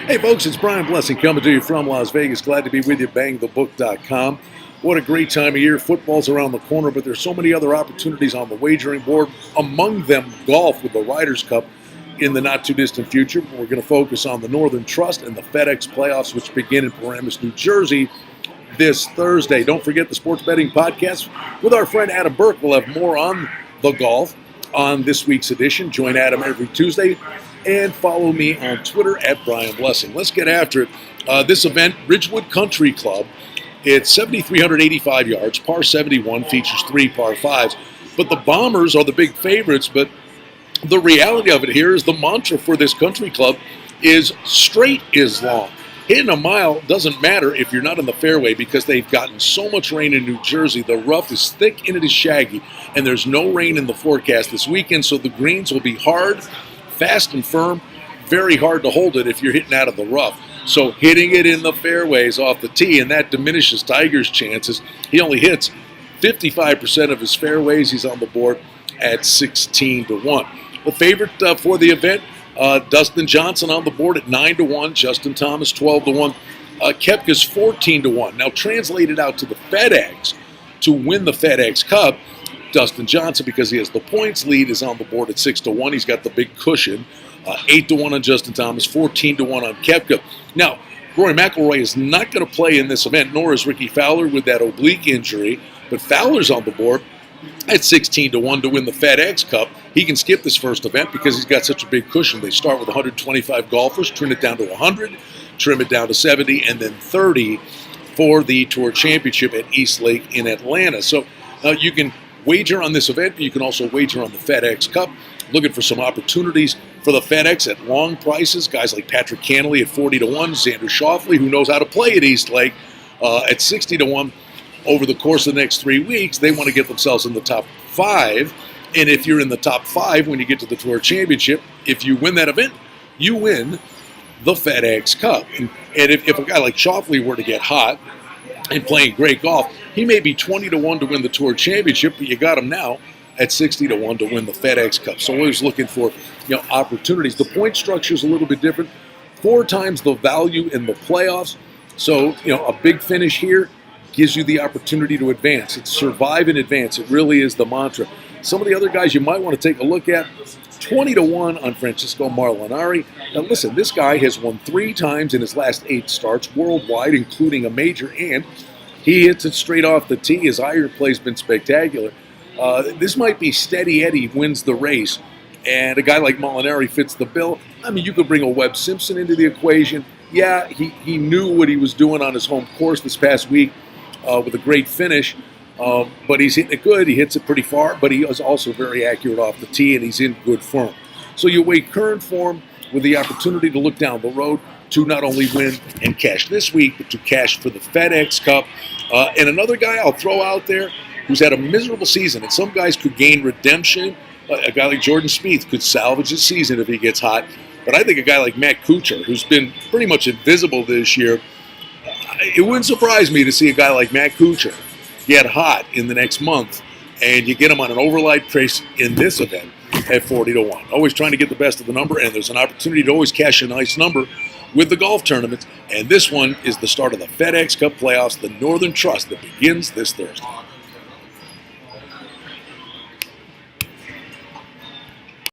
Hey folks, it's Brian Blessing coming to you from Las Vegas. Glad to be with you, bangthebook.com. What a great time of year. Football's around the corner, but there's so many other opportunities on the wagering board. Among them, golf with the Riders Cup in the not-too-distant future. We're going to focus on the Northern Trust and the FedEx playoffs, which begin in Paramus, New Jersey this Thursday. Don't forget the Sports Betting Podcast with our friend Adam Burke. We'll have more on the golf on this week's edition. Join Adam every Tuesday. And follow me on Twitter at Brian Blessing. Let's get after it. This event, Ridgewood Country Club, it's 7,385 yards, par 71, features 3 par 5s. But the Bombers are the big favorites, but the reality of it here is the mantra for this country club is straight is long. Hitting a mile doesn't matter if you're not in the fairway because they've gotten so much rain in New Jersey. The rough is thick and it is shaggy, and there's no rain in the forecast this weekend, so the greens will be hard, fast and firm, very hard to hold it if you're hitting out of the rough. So hitting it in the fairways off the tee, and that diminishes Tiger's chances. He only hits 55% of his fairways. He's on the board at 16-1. The favorite for the event, Dustin Johnson on the board at 9-1. Justin Thomas 12-1. Koepka's 14-1. Now translated out to the FedEx to win the FedEx Cup, Dustin Johnson, because he has the points lead, is on the board at 6-1. He's got the big cushion. 8-1 on Justin Thomas, 14-1 on Koepka. Now, Rory McIlroy is not going to play in this event, nor is Ricky Fowler with that oblique injury. But Fowler's on the board at 16-1 to win the FedEx Cup. He can skip this first event because he's got such a big cushion. They start with 125 golfers, trim it down to 100, trim it down to 70, and then 30 for the Tour Championship at East Lake in Atlanta. So you can wager on this event, but you can also wager on the FedEx Cup. Looking for some opportunities for the FedEx at long prices. Guys like Patrick Cantley at 40-1, Xander Schauffele, who knows how to play at East Lake, at 60-1. Over the course of the next 3 weeks, they want to get themselves in the top 5. And if you're in the top 5 when you get to the Tour Championship, if you win that event, you win the FedEx Cup. And if a guy like Schauffele were to get hot and playing great golf, he may be 20-1 to win the Tour Championship, but you got him now at 60-1 to win the FedEx Cup. So always looking for opportunities. The point structure is a little bit different. 4 times the value in the playoffs. So a big finish here gives you the opportunity to advance. It's survive and advance. It really is the mantra. Some of the other guys you might want to take a look at. 20-1 on Francesco Molinari. Now listen, this guy has won 3 times in his last 8 starts worldwide, including a major, and he hits it straight off the tee. His iron play's been spectacular. This might be steady Eddie wins the race, and a guy like Molinari fits the bill. I mean, you could bring a Webb Simpson into the equation. Yeah, he knew what he was doing on his home course this past week with a great finish, but he's hitting it good. He hits it pretty far, but he is also very accurate off the tee, and he's in good form. So you weigh current form with the opportunity to look down the road to not only win and cash this week, but to cash for the FedEx Cup. And another guy I'll throw out there who's had a miserable season, and some guys could gain redemption. A guy like Jordan Spieth could salvage his season if he gets hot. But I think a guy like Matt Kuchar, who's been pretty much invisible this year, it wouldn't surprise me to see a guy like Matt Kuchar get hot in the next month, and you get him on an overnight price in this event at 40-1. Always trying to get the best of the number, and there's an opportunity to always cash a nice number with the golf tournament. And this one is the start of the FedEx Cup playoffs, the Northern Trust, that begins this Thursday.